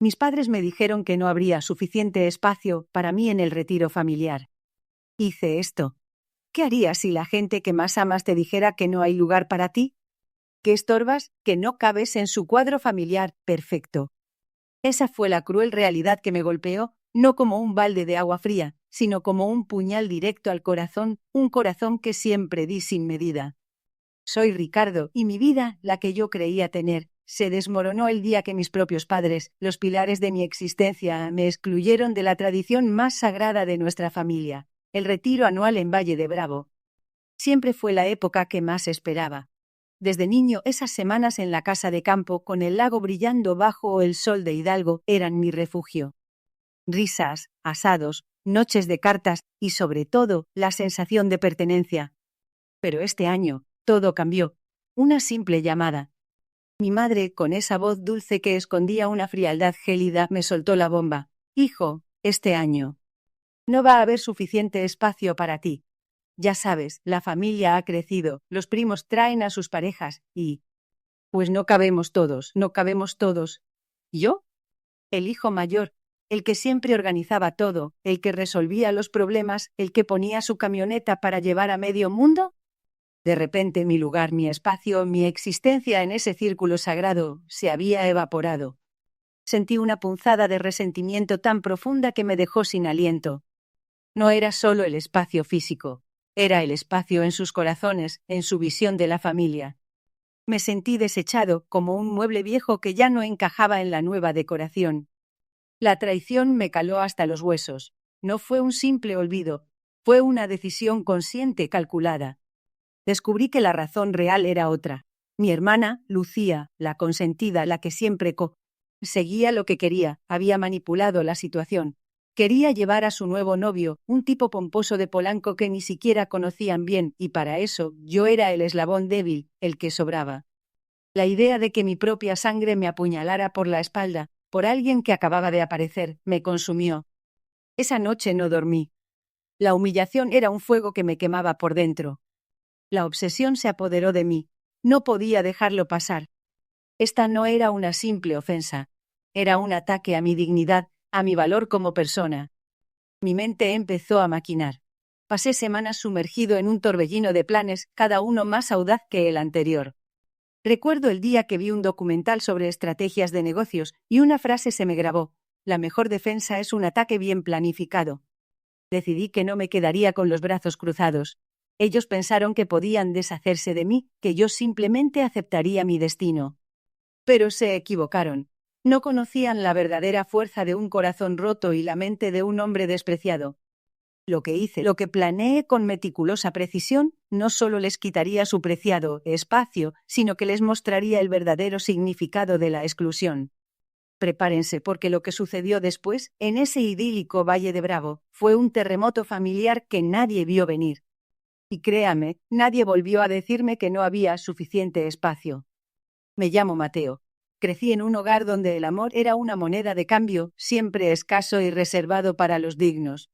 Mis padres me dijeron que no habría suficiente espacio para mí en el retiro familiar. Hice esto. ¿Qué harías si la gente que más amas te dijera que no hay lugar para ti? ¿Que estorbas? ¿Que no cabes en su cuadro familiar perfecto? Esa fue la cruel realidad que me golpeó, no como un balde de agua fría, sino como un puñal directo al corazón, un corazón que siempre di sin medida. Soy Ricardo, y mi vida, la que yo creía tener, se desmoronó el día que mis propios padres, los pilares de mi existencia, me excluyeron de la tradición más sagrada de nuestra familia, el retiro anual en Valle de Bravo. Siempre fue la época que más esperaba. Desde niño, esas semanas en la casa de campo, con el lago brillando bajo el sol de Hidalgo, eran mi refugio. Risas, asados, noches de cartas y, sobre todo, la sensación de pertenencia. Pero este año, todo cambió. Una simple llamada. Mi madre, con esa voz dulce que escondía una frialdad gélida, me soltó la bomba. Hijo, este año no va a haber suficiente espacio para ti. Ya sabes, la familia ha crecido, los primos traen a sus parejas y... Pues no cabemos todos, no cabemos todos. ¿Yo? El hijo mayor, el que siempre organizaba todo, el que resolvía los problemas, el que ponía su camioneta para llevar a medio mundo. De repente mi lugar, mi espacio, mi existencia en ese círculo sagrado se había evaporado. Sentí una punzada de resentimiento tan profunda que me dejó sin aliento. No era solo el espacio físico, era el espacio en sus corazones, en su visión de la familia. Me sentí desechado, como un mueble viejo que ya no encajaba en la nueva decoración. La traición me caló hasta los huesos. No fue un simple olvido, fue una decisión consciente, calculada. Descubrí que la razón real era otra. Mi hermana, Lucía, la consentida, la que siempre seguía lo que quería, había manipulado la situación. Quería llevar a su nuevo novio, un tipo pomposo de Polanco que ni siquiera conocían bien, y para eso yo era el eslabón débil, el que sobraba. La idea de que mi propia sangre me apuñalara por la espalda, por alguien que acababa de aparecer, me consumió. Esa noche no dormí. La humillación era un fuego que me quemaba por dentro. La obsesión se apoderó de mí. No podía dejarlo pasar. Esta no era una simple ofensa. Era un ataque a mi dignidad, a mi valor como persona. Mi mente empezó a maquinar. Pasé semanas sumergido en un torbellino de planes, cada uno más audaz que el anterior. Recuerdo el día que vi un documental sobre estrategias de negocios y una frase se me grabó: la mejor defensa es un ataque bien planificado. Decidí que no me quedaría con los brazos cruzados. Ellos pensaron que podían deshacerse de mí, que yo simplemente aceptaría mi destino. Pero se equivocaron. No conocían la verdadera fuerza de un corazón roto y la mente de un hombre despreciado. Lo que hice, lo que planeé con meticulosa precisión, no solo les quitaría su preciado espacio, sino que les mostraría el verdadero significado de la exclusión. Prepárense, porque lo que sucedió después, en ese idílico Valle de Bravo, fue un terremoto familiar que nadie vio venir. Y créame, nadie volvió a decirme que no había suficiente espacio. Me llamo Mateo. Crecí en un hogar donde el amor era una moneda de cambio, siempre escaso y reservado para los dignos.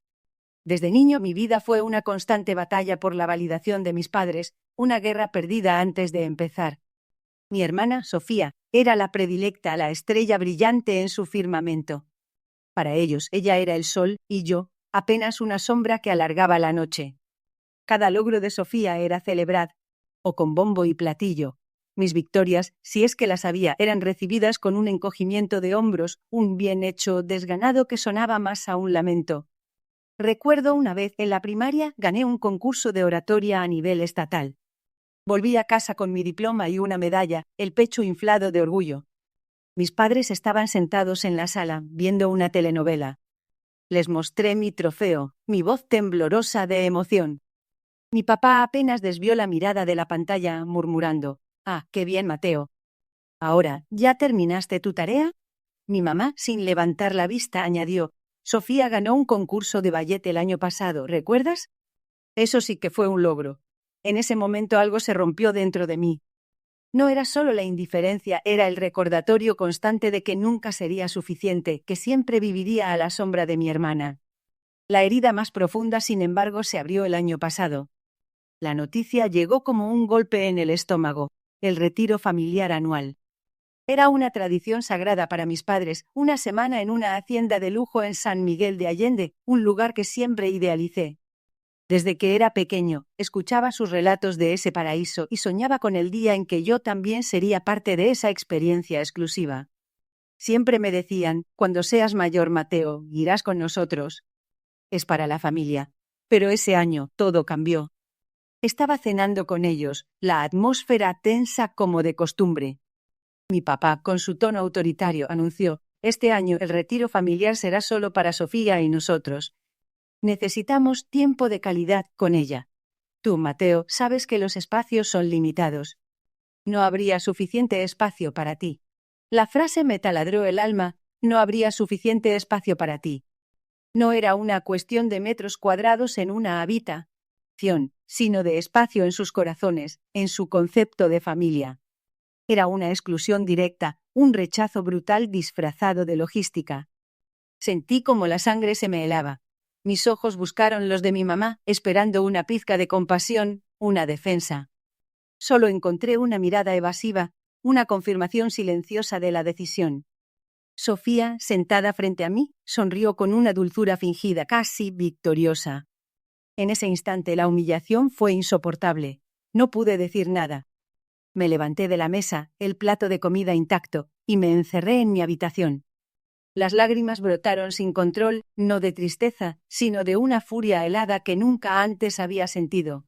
Desde niño mi vida fue una constante batalla por la validación de mis padres, una guerra perdida antes de empezar. Mi hermana, Sofía, era la predilecta, la estrella brillante en su firmamento. Para ellos, ella era el sol y yo, apenas una sombra que alargaba la noche. Cada logro de Sofía era celebrado, o con bombo y platillo. Mis victorias, si es que las había, eran recibidas con un encogimiento de hombros, un bien hecho desganado que sonaba más a un lamento. Recuerdo una vez, en la primaria, gané un concurso de oratoria a nivel estatal. Volví a casa con mi diploma y una medalla, el pecho inflado de orgullo. Mis padres estaban sentados en la sala, viendo una telenovela. Les mostré mi trofeo, mi voz temblorosa de emoción. Mi papá apenas desvió la mirada de la pantalla, murmurando: «Ah, qué bien, Mateo. Ahora, ¿ya terminaste tu tarea?» Mi mamá, sin levantar la vista, añadió: «Sofía ganó un concurso de ballet el año pasado, ¿recuerdas?» Eso sí que fue un logro. En ese momento algo se rompió dentro de mí. No era solo la indiferencia, era el recordatorio constante de que nunca sería suficiente, que siempre viviría a la sombra de mi hermana. La herida más profunda, sin embargo, se abrió el año pasado. La noticia llegó como un golpe en el estómago: el retiro familiar anual. Era una tradición sagrada para mis padres, una semana en una hacienda de lujo en San Miguel de Allende, un lugar que siempre idealicé. Desde que era pequeño, escuchaba sus relatos de ese paraíso y soñaba con el día en que yo también sería parte de esa experiencia exclusiva. Siempre me decían, cuando seas mayor, Mateo, irás con nosotros. Es para la familia. Pero ese año todo cambió. Estaba cenando con ellos, la atmósfera tensa como de costumbre. Mi papá, con su tono autoritario, anunció, este año el retiro familiar será solo para Sofía y nosotros. Necesitamos tiempo de calidad con ella. Tú, Mateo, sabes que los espacios son limitados. No habría suficiente espacio para ti. La frase me taladró el alma, no habría suficiente espacio para ti. No era una cuestión de metros cuadrados en una habitación, sino de espacio en sus corazones, en su concepto de familia. Era una exclusión directa, un rechazo brutal disfrazado de logística. Sentí como la sangre se me helaba. Mis ojos buscaron los de mi mamá, esperando una pizca de compasión, una defensa. Solo encontré una mirada evasiva, una confirmación silenciosa de la decisión. Sofía, sentada frente a mí, sonrió con una dulzura fingida, casi victoriosa. En ese instante la humillación fue insoportable. No pude decir nada. Me levanté de la mesa, el plato de comida intacto, y me encerré en mi habitación. Las lágrimas brotaron sin control, no de tristeza, sino de una furia helada que nunca antes había sentido.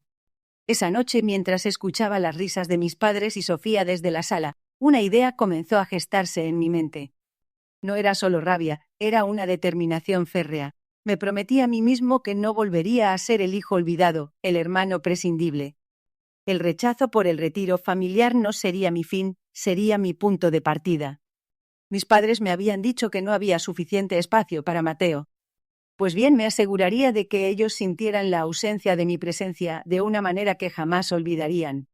Esa noche, mientras escuchaba las risas de mis padres y Sofía desde la sala, una idea comenzó a gestarse en mi mente. No era solo rabia, era una determinación férrea. Me prometí a mí mismo que no volvería a ser el hijo olvidado, el hermano prescindible. El rechazo por el retiro familiar no sería mi fin, sería mi punto de partida. Mis padres me habían dicho que no había suficiente espacio para Mateo. Pues bien, me aseguraría de que ellos sintieran la ausencia de mi presencia de una manera que jamás olvidarían.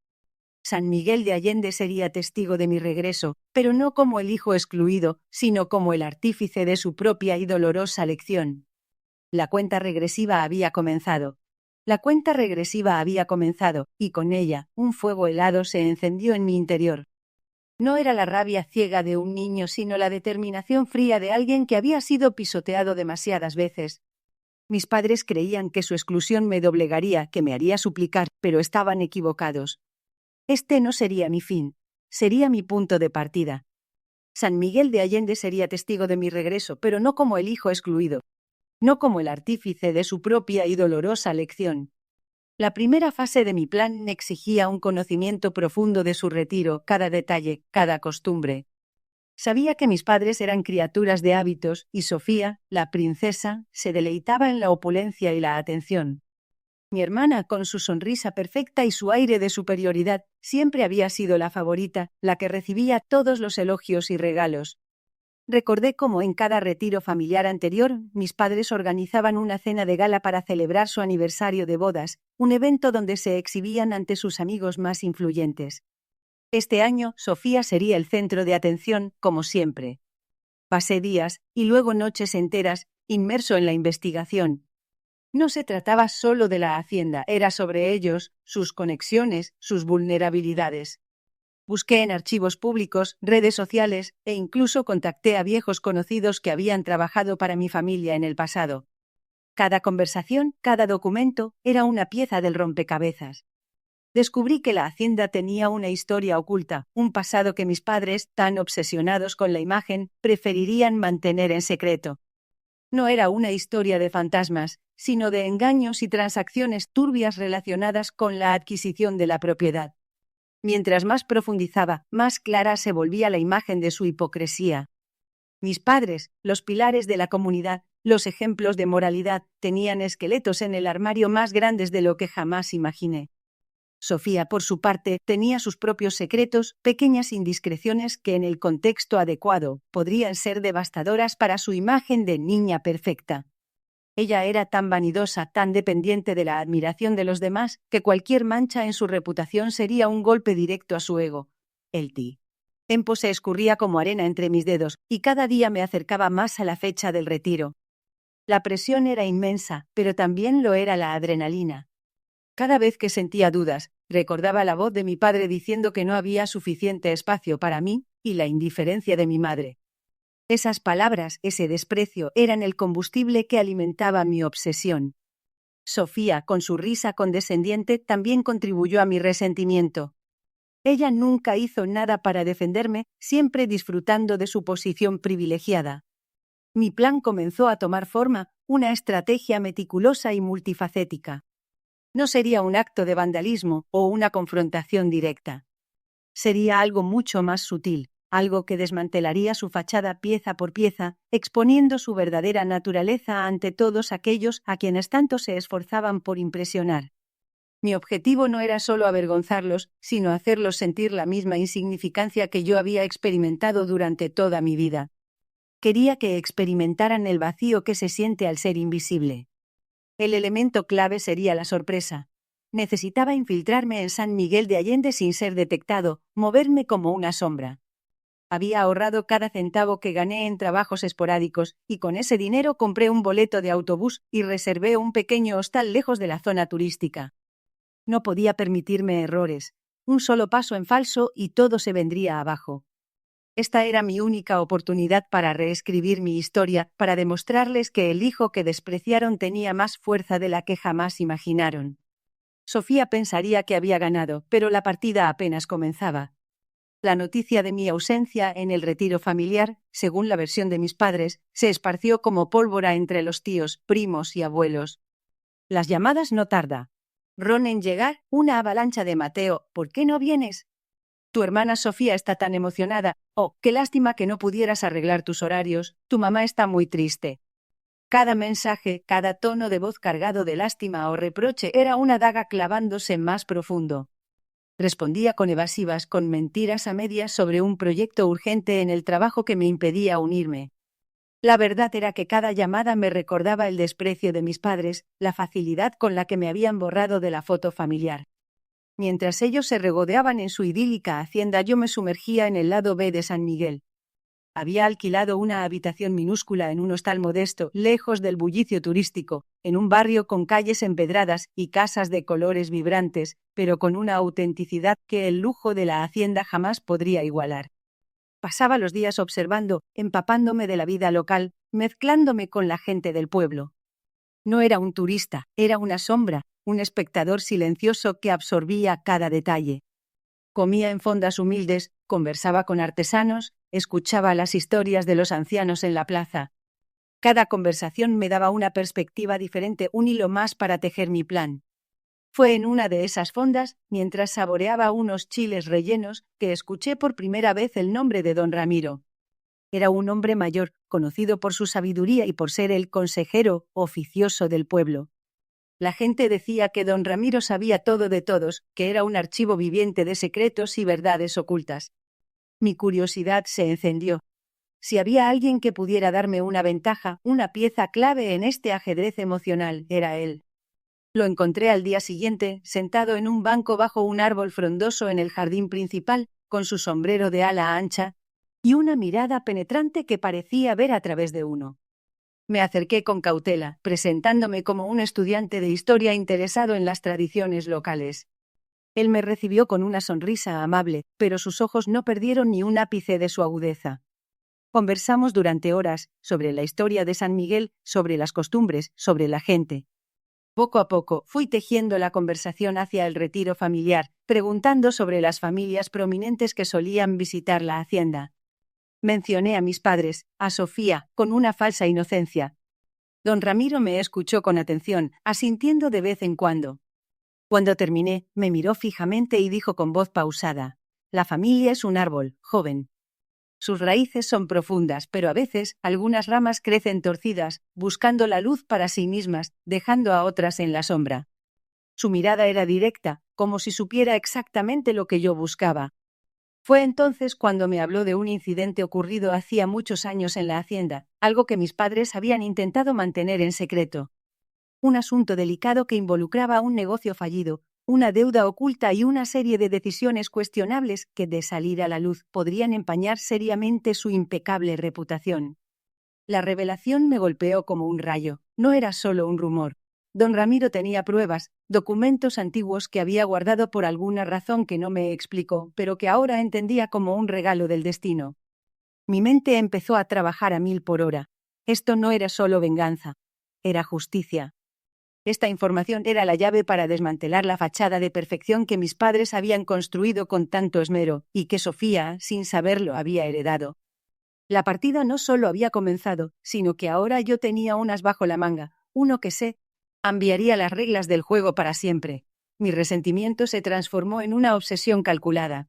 San Miguel de Allende sería testigo de mi regreso, pero no como el hijo excluido, sino como el artífice de su propia y dolorosa lección. La cuenta regresiva había comenzado. La cuenta regresiva había comenzado, y con ella, un fuego helado se encendió en mi interior. No era la rabia ciega de un niño, sino la determinación fría de alguien que había sido pisoteado demasiadas veces. Mis padres creían que su exclusión me doblegaría, que me haría suplicar, pero estaban equivocados. Este no sería mi fin, sería mi punto de partida. San Miguel de Allende sería testigo de mi regreso, pero no como el hijo excluido, no como el artífice de su propia y dolorosa lección. La primera fase de mi plan exigía un conocimiento profundo de su retiro, cada detalle, cada costumbre. Sabía que mis padres eran criaturas de hábitos, y Sofía, la princesa, se deleitaba en la opulencia y la atención. Mi hermana, con su sonrisa perfecta y su aire de superioridad, siempre había sido la favorita, la que recibía todos los elogios y regalos. Recordé cómo en cada retiro familiar anterior, mis padres organizaban una cena de gala para celebrar su aniversario de bodas, un evento donde se exhibían ante sus amigos más influyentes. Este año, Sofía sería el centro de atención, como siempre. Pasé días, y luego noches enteras, inmerso en la investigación. No se trataba solo de la hacienda, era sobre ellos, sus conexiones, sus vulnerabilidades. Busqué en archivos públicos, redes sociales, e incluso contacté a viejos conocidos que habían trabajado para mi familia en el pasado. Cada conversación, cada documento, era una pieza del rompecabezas. Descubrí que la hacienda tenía una historia oculta, un pasado que mis padres, tan obsesionados con la imagen, preferirían mantener en secreto. No era una historia de fantasmas, sino de engaños y transacciones turbias relacionadas con la adquisición de la propiedad. Mientras más profundizaba, más clara se volvía la imagen de su hipocresía. Mis padres, los pilares de la comunidad, los ejemplos de moralidad, tenían esqueletos en el armario más grandes de lo que jamás imaginé. Sofía, por su parte, tenía sus propios secretos, pequeñas indiscreciones que en el contexto adecuado podrían ser devastadoras para su imagen de niña perfecta. Ella era tan vanidosa, tan dependiente de la admiración de los demás, que cualquier mancha en su reputación sería un golpe directo a su ego. El tiempo se escurría como arena entre mis dedos, y cada día me acercaba más a la fecha del retiro. La presión era inmensa, pero también lo era la adrenalina. Cada vez que sentía dudas, recordaba la voz de mi padre diciendo que no había suficiente espacio para mí, y la indiferencia de mi madre. Esas palabras, ese desprecio, eran el combustible que alimentaba mi obsesión. Sofía, con su risa condescendiente, también contribuyó a mi resentimiento. Ella nunca hizo nada para defenderme, siempre disfrutando de su posición privilegiada. Mi plan comenzó a tomar forma, una estrategia meticulosa y multifacética. No sería un acto de vandalismo o una confrontación directa. Sería algo mucho más sutil, algo que desmantelaría su fachada pieza por pieza, exponiendo su verdadera naturaleza ante todos aquellos a quienes tanto se esforzaban por impresionar. Mi objetivo no era solo avergonzarlos, sino hacerlos sentir la misma insignificancia que yo había experimentado durante toda mi vida. Quería que experimentaran el vacío que se siente al ser invisible. El elemento clave sería la sorpresa. Necesitaba infiltrarme en San Miguel de Allende sin ser detectado, moverme como una sombra. Había ahorrado cada centavo que gané en trabajos esporádicos, y con ese dinero compré un boleto de autobús y reservé un pequeño hostal lejos de la zona turística. No podía permitirme errores. Un solo paso en falso y todo se vendría abajo. Esta era mi única oportunidad para reescribir mi historia, para demostrarles que el hijo que despreciaron tenía más fuerza de la que jamás imaginaron. Sofía pensaría que había ganado, pero la partida apenas comenzaba. La noticia de mi ausencia en el retiro familiar, según la versión de mis padres, se esparció como pólvora entre los tíos, primos y abuelos. Las llamadas no tarda. Ron en llegar, una avalancha de Mateo, ¿por qué no vienes? Tu hermana Sofía está tan emocionada. Oh, qué lástima que no pudieras arreglar tus horarios. Tu mamá está muy triste. Cada mensaje, cada tono de voz cargado de lástima o reproche era una daga clavándose más profundo. Respondía con evasivas, con mentiras a medias sobre un proyecto urgente en el trabajo que me impedía unirme. La verdad era que cada llamada me recordaba el desprecio de mis padres, la facilidad con la que me habían borrado de la foto familiar. Mientras ellos se regodeaban en su idílica hacienda, yo me sumergía en el lado B de San Miguel. Había alquilado una habitación minúscula en un hostal modesto, lejos del bullicio turístico, en un barrio con calles empedradas y casas de colores vibrantes, pero con una autenticidad que el lujo de la hacienda jamás podría igualar. Pasaba los días observando, empapándome de la vida local, mezclándome con la gente del pueblo. No era un turista, era una sombra, un espectador silencioso que absorbía cada detalle. Comía en fondas humildes, conversaba con artesanos, escuchaba las historias de los ancianos en la plaza. Cada conversación me daba una perspectiva diferente, un hilo más para tejer mi plan. Fue en una de esas fondas, mientras saboreaba unos chiles rellenos, que escuché por primera vez el nombre de don Ramiro. Era un hombre mayor, conocido por su sabiduría y por ser el consejero oficioso del pueblo. La gente decía que don Ramiro sabía todo de todos, que era un archivo viviente de secretos y verdades ocultas. Mi curiosidad se encendió. Si había alguien que pudiera darme una ventaja, una pieza clave en este ajedrez emocional, era él. Lo encontré al día siguiente, sentado en un banco bajo un árbol frondoso en el jardín principal, con su sombrero de ala ancha y una mirada penetrante que parecía ver a través de uno. Me acerqué con cautela, presentándome como un estudiante de historia interesado en las tradiciones locales. Él me recibió con una sonrisa amable, pero sus ojos no perdieron ni un ápice de su agudeza. Conversamos durante horas sobre la historia de San Miguel, sobre las costumbres, sobre la gente. Poco a poco fui tejiendo la conversación hacia el retiro familiar, preguntando sobre las familias prominentes que solían visitar la hacienda. Mencioné a mis padres, a Sofía, con una falsa inocencia. Don Ramiro me escuchó con atención, asintiendo de vez en cuando. Cuando terminé, me miró fijamente y dijo con voz pausada: «La familia es un árbol, joven. Sus raíces son profundas, pero a veces algunas ramas crecen torcidas, buscando la luz para sí mismas, dejando a otras en la sombra». Su mirada era directa, como si supiera exactamente lo que yo buscaba. Fue entonces cuando me habló de un incidente ocurrido hacía muchos años en la hacienda, algo que mis padres habían intentado mantener en secreto. Un asunto delicado que involucraba un negocio fallido, una deuda oculta y una serie de decisiones cuestionables que, de salir a la luz, podrían empañar seriamente su impecable reputación. La revelación me golpeó como un rayo. No era solo un rumor. Don Ramiro tenía pruebas, documentos antiguos que había guardado por alguna razón que no me explicó, pero que ahora entendía como un regalo del destino. Mi mente empezó a trabajar a 1000 por hora. Esto no era solo venganza, era justicia. Esta información era la llave para desmantelar la fachada de perfección que mis padres habían construido con tanto esmero, y que Sofía, sin saberlo, había heredado. La partida no solo había comenzado, sino que ahora yo tenía un as bajo la manga, uno que cambiaría las reglas del juego para siempre. Mi resentimiento se transformó en una obsesión calculada.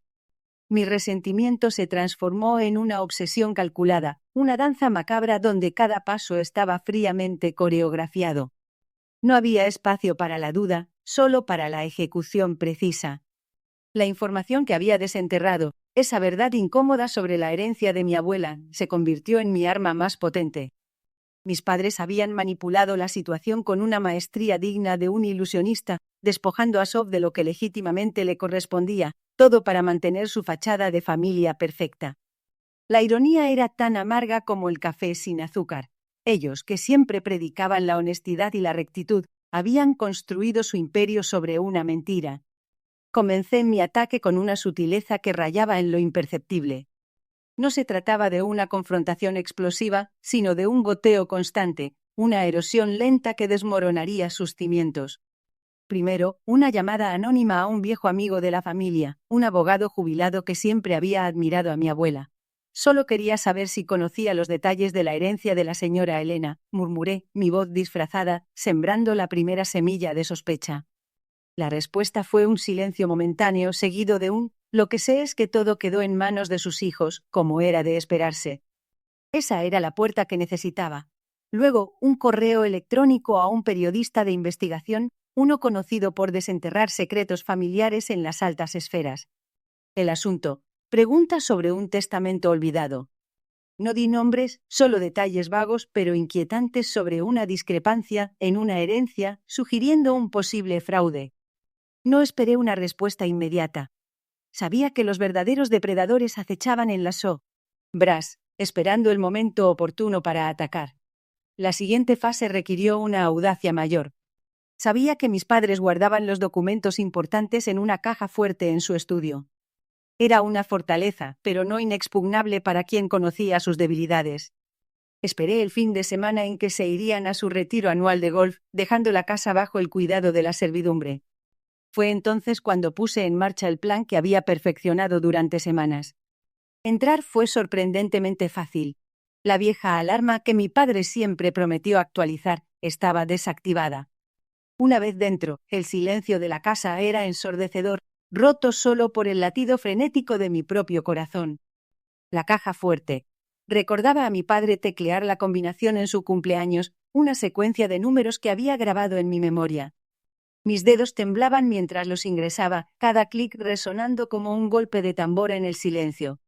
Una danza macabra donde cada paso estaba fríamente coreografiado. No había espacio para la duda, solo para la ejecución precisa. La información que había desenterrado, esa verdad incómoda sobre la herencia de mi abuela, se convirtió en mi arma más potente. Mis padres habían manipulado la situación con una maestría digna de un ilusionista, despojando a Sof de lo que legítimamente le correspondía, todo para mantener su fachada de familia perfecta. La ironía era tan amarga como el café sin azúcar. Ellos, que siempre predicaban la honestidad y la rectitud, habían construido su imperio sobre una mentira. Comencé mi ataque con una sutileza que rayaba en lo imperceptible. No se trataba de una confrontación explosiva, sino de un goteo constante, una erosión lenta que desmoronaría sus cimientos. Primero, una llamada anónima a un viejo amigo de la familia, un abogado jubilado que siempre había admirado a mi abuela. Solo quería saber si conocía los detalles de la herencia de la señora Elena, murmuré, mi voz disfrazada, sembrando la primera semilla de sospecha. La respuesta fue un silencio momentáneo seguido de un «lo que sé es que todo quedó en manos de sus hijos», como era de esperarse. Esa era la puerta que necesitaba. Luego, un correo electrónico a un periodista de investigación, uno conocido por desenterrar secretos familiares en las altas esferas. El asunto: pregunta sobre un testamento olvidado. No di nombres, solo detalles vagos pero inquietantes sobre una discrepancia en una herencia, sugiriendo un posible fraude. No esperé una respuesta inmediata. Sabía que los verdaderos depredadores acechaban en las sombras, esperando el momento oportuno para atacar. La siguiente fase requirió una audacia mayor. Sabía que mis padres guardaban los documentos importantes en una caja fuerte en su estudio. Era una fortaleza, pero no inexpugnable para quien conocía sus debilidades. Esperé el fin de semana en que se irían a su retiro anual de golf, dejando la casa bajo el cuidado de la servidumbre. Fue entonces cuando puse en marcha el plan que había perfeccionado durante semanas. Entrar fue sorprendentemente fácil. La vieja alarma que mi padre siempre prometió actualizar estaba desactivada. Una vez dentro, el silencio de la casa era ensordecedor, roto solo por el latido frenético de mi propio corazón. La caja fuerte. Recordaba a mi padre teclear la combinación en su cumpleaños, una secuencia de números que había grabado en mi memoria. Mis dedos temblaban mientras los ingresaba, cada clic resonando como un golpe de tambor en el silencio.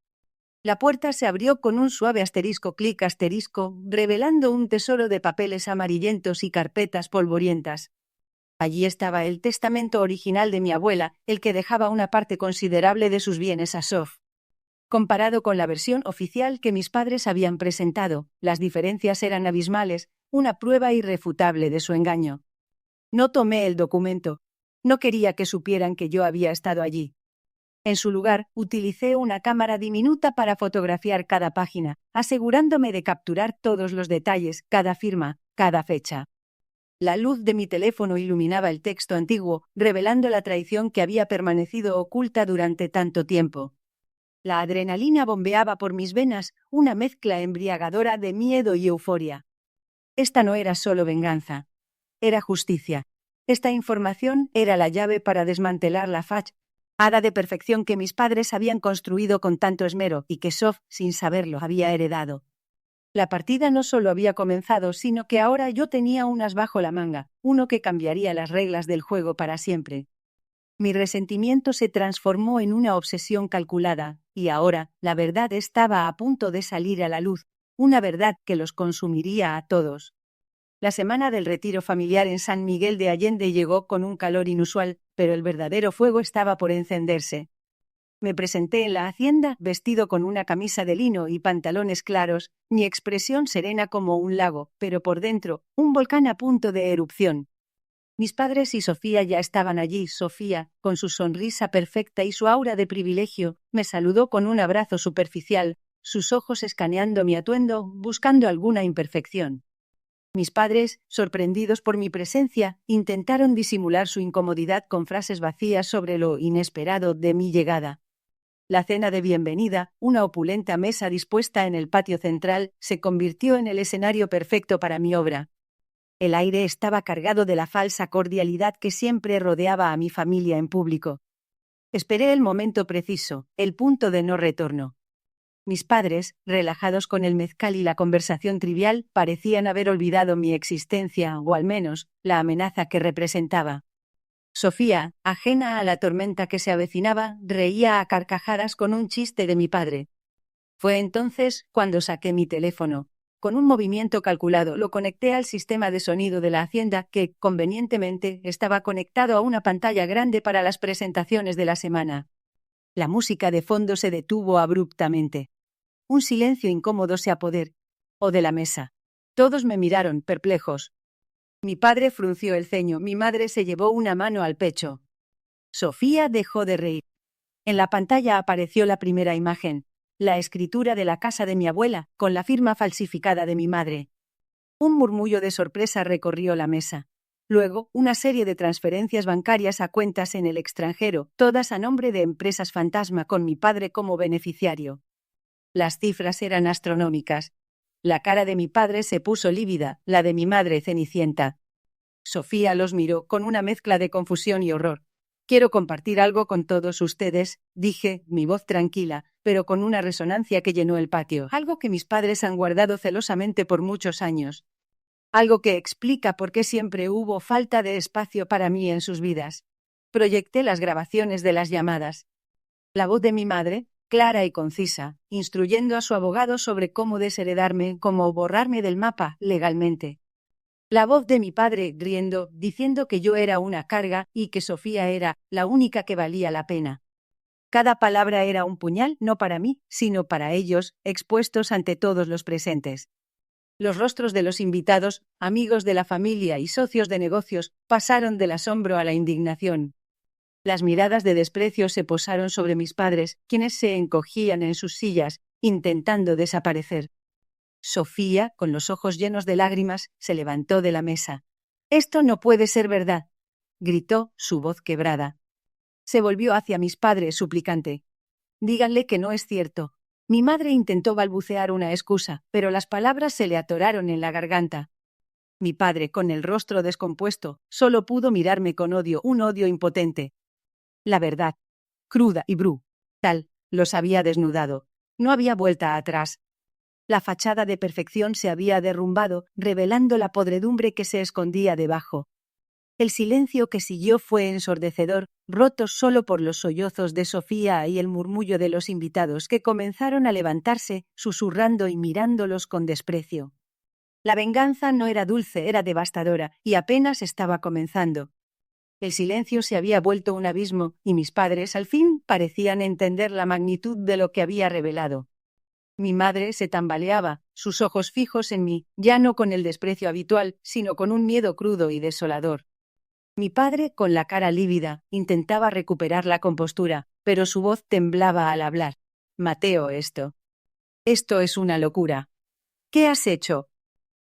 La puerta se abrió con un suave asterisco clic asterisco, revelando un tesoro de papeles amarillentos y carpetas polvorientas. Allí estaba el testamento original de mi abuela, el que dejaba una parte considerable de sus bienes a Sof. Comparado con la versión oficial que mis padres habían presentado, las diferencias eran abismales, una prueba irrefutable de su engaño. No tomé el documento. No quería que supieran que yo había estado allí. En su lugar, utilicé una cámara diminuta para fotografiar cada página, asegurándome de capturar todos los detalles, cada firma, cada fecha. La luz de mi teléfono iluminaba el texto antiguo, revelando la traición que había permanecido oculta durante tanto tiempo. La adrenalina bombeaba por mis venas, una mezcla embriagadora de miedo y euforia. Esta no era solo venganza. Era justicia. Esta información era la llave para desmantelar la fachada de perfección que mis padres habían construido con tanto esmero y que Sof, sin saberlo, había heredado. La partida no solo había comenzado, sino que ahora yo tenía un as bajo la manga, uno que cambiaría las reglas del juego para siempre. Mi resentimiento se transformó en una obsesión calculada, y ahora la verdad estaba a punto de salir a la luz, una verdad que los consumiría a todos. La semana del retiro familiar en San Miguel de Allende llegó con un calor inusual, pero el verdadero fuego estaba por encenderse. Me presenté en la hacienda, vestido con una camisa de lino y pantalones claros, mi expresión serena como un lago, pero por dentro, un volcán a punto de erupción. Mis padres y Sofía ya estaban allí. Sofía, con su sonrisa perfecta y su aura de privilegio, me saludó con un abrazo superficial, sus ojos escaneando mi atuendo, buscando alguna imperfección. Mis padres, sorprendidos por mi presencia, intentaron disimular su incomodidad con frases vacías sobre lo inesperado de mi llegada. La cena de bienvenida, una opulenta mesa dispuesta en el patio central, se convirtió en el escenario perfecto para mi obra. El aire estaba cargado de la falsa cordialidad que siempre rodeaba a mi familia en público. Esperé el momento preciso, el punto de no retorno. Mis padres, relajados con el mezcal y la conversación trivial, parecían haber olvidado mi existencia, o al menos, la amenaza que representaba. Sofía, ajena a la tormenta que se avecinaba, reía a carcajadas con un chiste de mi padre. Fue entonces cuando saqué mi teléfono. Con un movimiento calculado lo conecté al sistema de sonido de la hacienda que, convenientemente, estaba conectado a una pantalla grande para las presentaciones de la semana. La música de fondo se detuvo abruptamente. Un silencio incómodo se apoderó de la mesa. Todos me miraron, perplejos. Mi padre frunció el ceño, mi madre se llevó una mano al pecho. Sofía dejó de reír. En la pantalla apareció la primera imagen, la escritura de la casa de mi abuela, con la firma falsificada de mi madre. Un murmullo de sorpresa recorrió la mesa. Luego, una serie de transferencias bancarias a cuentas en el extranjero, todas a nombre de empresas fantasma con mi padre como beneficiario. Las cifras eran astronómicas. La cara de mi padre se puso lívida, la de mi madre cenicienta. Sofía los miró con una mezcla de confusión y horror. Quiero compartir algo con todos ustedes, dije, mi voz tranquila, pero con una resonancia que llenó el patio. Algo que mis padres han guardado celosamente por muchos años. Algo que explica por qué siempre hubo falta de espacio para mí en sus vidas. Proyecté las grabaciones de las llamadas. La voz de mi madre, clara y concisa, instruyendo a su abogado sobre cómo desheredarme, cómo borrarme del mapa legalmente. La voz de mi padre, riendo, diciendo que yo era una carga y que Sofía era la única que valía la pena. Cada palabra era un puñal, no para mí, sino para ellos, expuestos ante todos los presentes. Los rostros de los invitados, amigos de la familia y socios de negocios, pasaron del asombro a la indignación. Las miradas de desprecio se posaron sobre mis padres, quienes se encogían en sus sillas, intentando desaparecer. Sofía, con los ojos llenos de lágrimas, se levantó de la mesa. «Esto no puede ser verdad», gritó, su voz quebrada. Se volvió hacia mis padres, suplicante. «Díganle que no es cierto». Mi madre intentó balbucear una excusa, pero las palabras se le atoraron en la garganta. Mi padre, con el rostro descompuesto, solo pudo mirarme con odio, un odio impotente. La verdad, cruda y brutal, los había desnudado. No había vuelta atrás. La fachada de perfección se había derrumbado, revelando la podredumbre que se escondía debajo. El silencio que siguió fue ensordecedor, roto solo por los sollozos de Sofía y el murmullo de los invitados que comenzaron a levantarse, susurrando y mirándolos con desprecio. La venganza no era dulce, era devastadora, y apenas estaba comenzando. El silencio se había vuelto un abismo, y mis padres al fin parecían entender la magnitud de lo que había revelado. Mi madre se tambaleaba, sus ojos fijos en mí, ya no con el desprecio habitual, sino con un miedo crudo y desolador. Mi padre, con la cara lívida, intentaba recuperar la compostura, pero su voz temblaba al hablar. «Mateo, esto es una locura. ¿Qué has hecho?»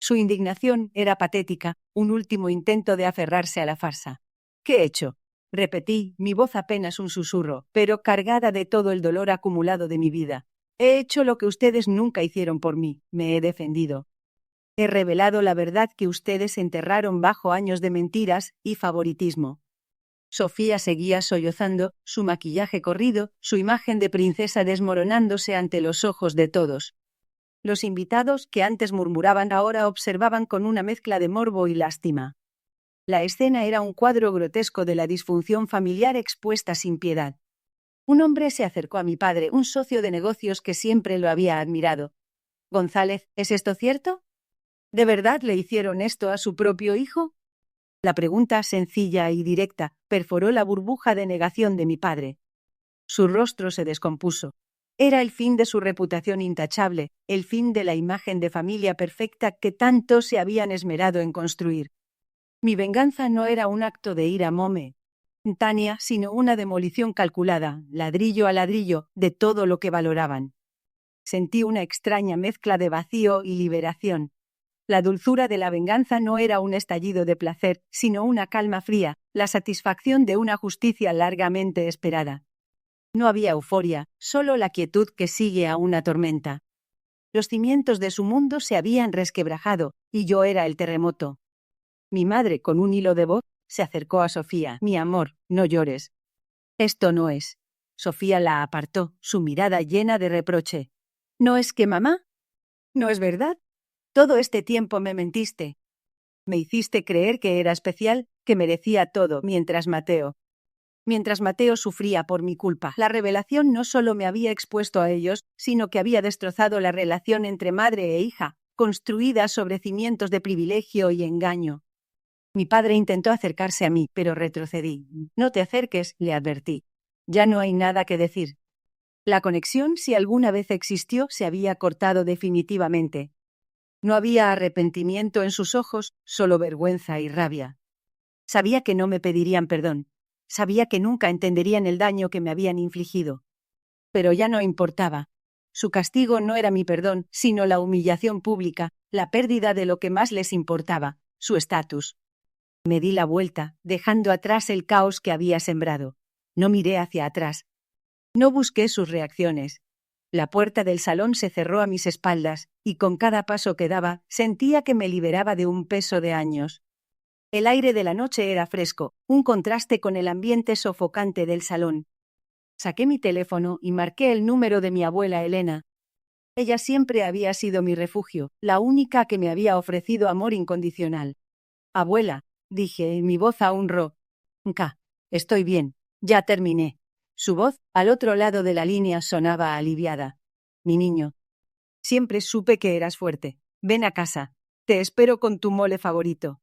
Su indignación era patética, un último intento de aferrarse a la farsa. «¿Qué he hecho?», repetí, mi voz apenas un susurro, pero cargada de todo el dolor acumulado de mi vida. «He hecho lo que ustedes nunca hicieron por mí, me he defendido. He revelado la verdad que ustedes enterraron bajo años de mentiras y favoritismo». Sofía seguía sollozando, su maquillaje corrido, su imagen de princesa desmoronándose ante los ojos de todos. Los invitados, que antes murmuraban, ahora observaban con una mezcla de morbo y lástima. La escena era un cuadro grotesco de la disfunción familiar expuesta sin piedad. Un hombre se acercó a mi padre, un socio de negocios que siempre lo había admirado. «González, ¿es esto cierto? ¿De verdad le hicieron esto a su propio hijo?» La pregunta, sencilla y directa, perforó la burbuja de negación de mi padre. Su rostro se descompuso. Era el fin de su reputación intachable, el fin de la imagen de familia perfecta que tanto se habían esmerado en construir. Mi venganza no era un acto de ira momentánea, sino una demolición calculada, ladrillo a ladrillo, de todo lo que valoraban. Sentí una extraña mezcla de vacío y liberación. La dulzura de la venganza no era un estallido de placer, sino una calma fría, la satisfacción de una justicia largamente esperada. No había euforia, solo la quietud que sigue a una tormenta. Los cimientos de su mundo se habían resquebrajado, y yo era el terremoto. Mi madre, con un hilo de voz, se acercó a Sofía. Mi amor, no llores. Esto no es. Sofía la apartó, su mirada llena de reproche. ¿No es que mamá? ¿No es verdad? Todo este tiempo me mentiste. Me hiciste creer que era especial, que merecía todo, mientras Mateo sufría por mi culpa. La revelación no solo me había expuesto a ellos, sino que había destrozado la relación entre madre e hija, construida sobre cimientos de privilegio y engaño. Mi padre intentó acercarse a mí, pero retrocedí. No te acerques, le advertí. Ya no hay nada que decir. La conexión, si alguna vez existió, se había cortado definitivamente. No había arrepentimiento en sus ojos, solo vergüenza y rabia. Sabía que no me pedirían perdón. Sabía que nunca entenderían el daño que me habían infligido. Pero ya no importaba. Su castigo no era mi perdón, sino la humillación pública, la pérdida de lo que más les importaba, su estatus. Me di la vuelta, dejando atrás el caos que había sembrado. No miré hacia atrás. No busqué sus reacciones. La puerta del salón se cerró a mis espaldas, y con cada paso que daba, sentía que me liberaba de un peso de años. El aire de la noche era fresco, un contraste con el ambiente sofocante del salón. Saqué mi teléfono y marqué el número de mi abuela Elena. Ella siempre había sido mi refugio, la única que me había ofrecido amor incondicional. Abuela, dije, mi voz aún ronca. Estoy bien, ya terminé. Su voz, al otro lado de la línea, sonaba aliviada. Mi niño. Siempre supe que eras fuerte. Ven a casa. Te espero con tu mole favorito.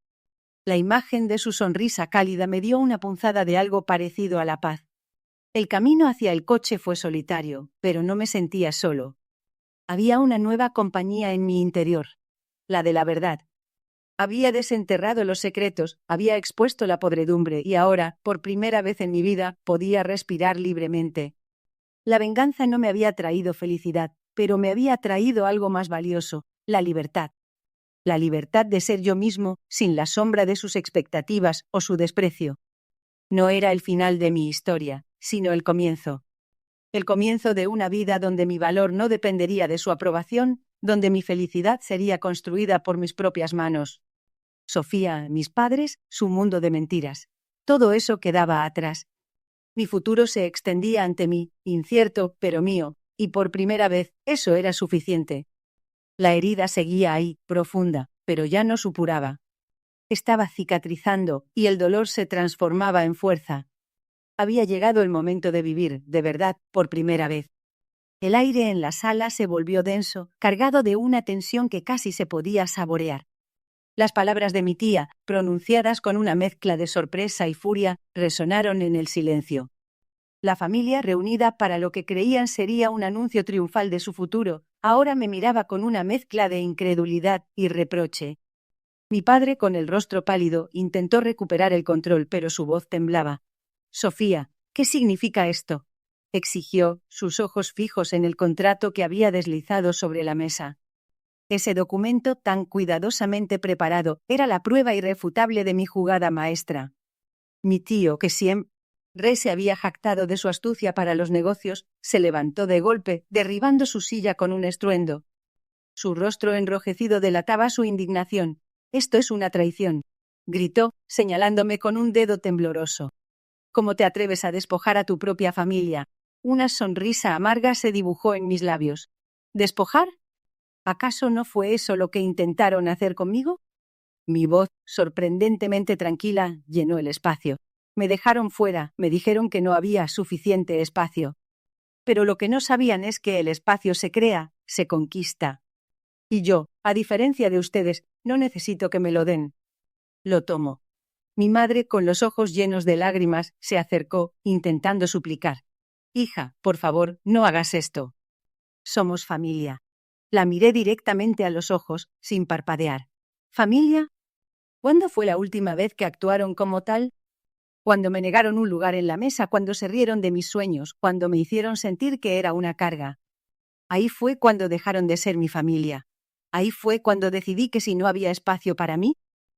La imagen de su sonrisa cálida me dio una punzada de algo parecido a la paz. El camino hacia el coche fue solitario, pero no me sentía solo. Había una nueva compañía en mi interior, la de la verdad. Había desenterrado los secretos, había expuesto la podredumbre y ahora, por primera vez en mi vida, podía respirar libremente. La venganza no me había traído felicidad, pero me había traído algo más valioso, la libertad. La libertad de ser yo mismo, sin la sombra de sus expectativas o su desprecio. No era el final de mi historia, sino el comienzo. El comienzo de una vida donde mi valor no dependería de su aprobación, donde mi felicidad sería construida por mis propias manos. Sofía, mis padres, su mundo de mentiras. Todo eso quedaba atrás. Mi futuro se extendía ante mí, incierto, pero mío, y por primera vez, eso era suficiente. La herida seguía ahí, profunda, pero ya no supuraba. Estaba cicatrizando, y el dolor se transformaba en fuerza. Había llegado el momento de vivir, de verdad, por primera vez. El aire en la sala se volvió denso, cargado de una tensión que casi se podía saborear. Las palabras de mi tía, pronunciadas con una mezcla de sorpresa y furia, resonaron en el silencio. La familia, reunida para lo que creían sería un anuncio triunfal de su futuro, ahora me miraba con una mezcla de incredulidad y reproche. Mi padre, con el rostro pálido, intentó recuperar el control, pero su voz temblaba. «Sofía, ¿qué significa esto?», exigió, sus ojos fijos en el contrato que había deslizado sobre la mesa. Ese documento tan cuidadosamente preparado era la prueba irrefutable de mi jugada maestra. Mi tío, que siempre se había jactado de su astucia para los negocios, se levantó de golpe, derribando su silla con un estruendo. Su rostro enrojecido delataba su indignación. «Esto es una traición», gritó, señalándome con un dedo tembloroso. «¿Cómo te atreves a despojar a tu propia familia?». Una sonrisa amarga se dibujó en mis labios. «¿Despojar? ¿Acaso no fue eso lo que intentaron hacer conmigo?». Mi voz, sorprendentemente tranquila, llenó el espacio. Me dejaron fuera, me dijeron que no había suficiente espacio. Pero lo que no sabían es que el espacio se crea, se conquista. Y yo, a diferencia de ustedes, no necesito que me lo den. Lo tomo. Mi madre, con los ojos llenos de lágrimas, se acercó, intentando suplicar. «Hija, por favor, no hagas esto. Somos familia». La miré directamente a los ojos, sin parpadear. «¿Familia? ¿Cuándo fue la última vez que actuaron como tal? Cuando me negaron un lugar en la mesa, cuando se rieron de mis sueños, cuando me hicieron sentir que era una carga. Ahí fue cuando dejaron de ser mi familia. Ahí fue cuando decidí que si no había espacio para mí,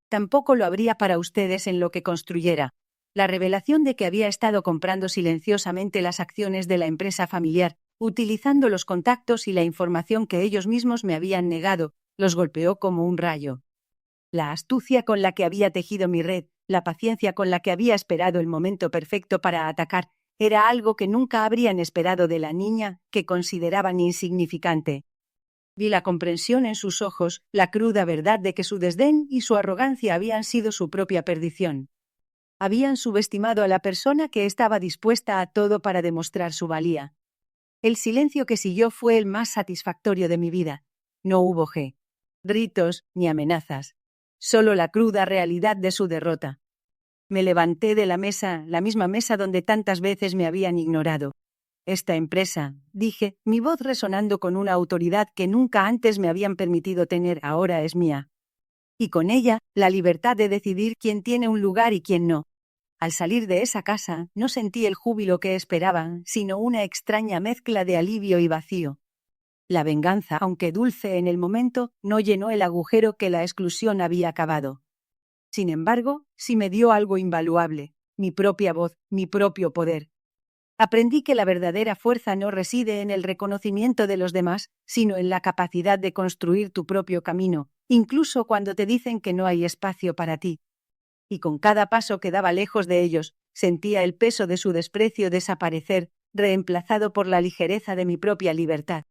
tampoco lo habría para ustedes en lo que construyera. La revelación de que había estado comprando silenciosamente las acciones de la empresa familiar, utilizando los contactos y la información que ellos mismos me habían negado, los golpeó como un rayo. La astucia con la que había tejido mi red, la paciencia con la que había esperado el momento perfecto para atacar, era algo que nunca habrían esperado de la niña que consideraban insignificante. Vi la comprensión en sus ojos, la cruda verdad de que su desdén y su arrogancia habían sido su propia perdición. Habían subestimado a la persona que estaba dispuesta a todo para demostrar su valía. El silencio que siguió fue el más satisfactorio de mi vida. No hubo gritos ni amenazas. Solo la cruda realidad de su derrota. Me levanté de la mesa, la misma mesa donde tantas veces me habían ignorado. Esta empresa, dije, mi voz resonando con una autoridad que nunca antes me habían permitido tener, ahora es mía. Y con ella, la libertad de decidir quién tiene un lugar y quién no. Al salir de esa casa, no sentí el júbilo que esperaba, sino una extraña mezcla de alivio y vacío. La venganza, aunque dulce en el momento, no llenó el agujero que la exclusión había cavado. Sin embargo, sí me dio algo invaluable, mi propia voz, mi propio poder. Aprendí que la verdadera fuerza no reside en el reconocimiento de los demás, sino en la capacidad de construir tu propio camino, incluso cuando te dicen que no hay espacio para ti. Y con cada paso que daba lejos de ellos, sentía el peso de su desprecio desaparecer, reemplazado por la ligereza de mi propia libertad.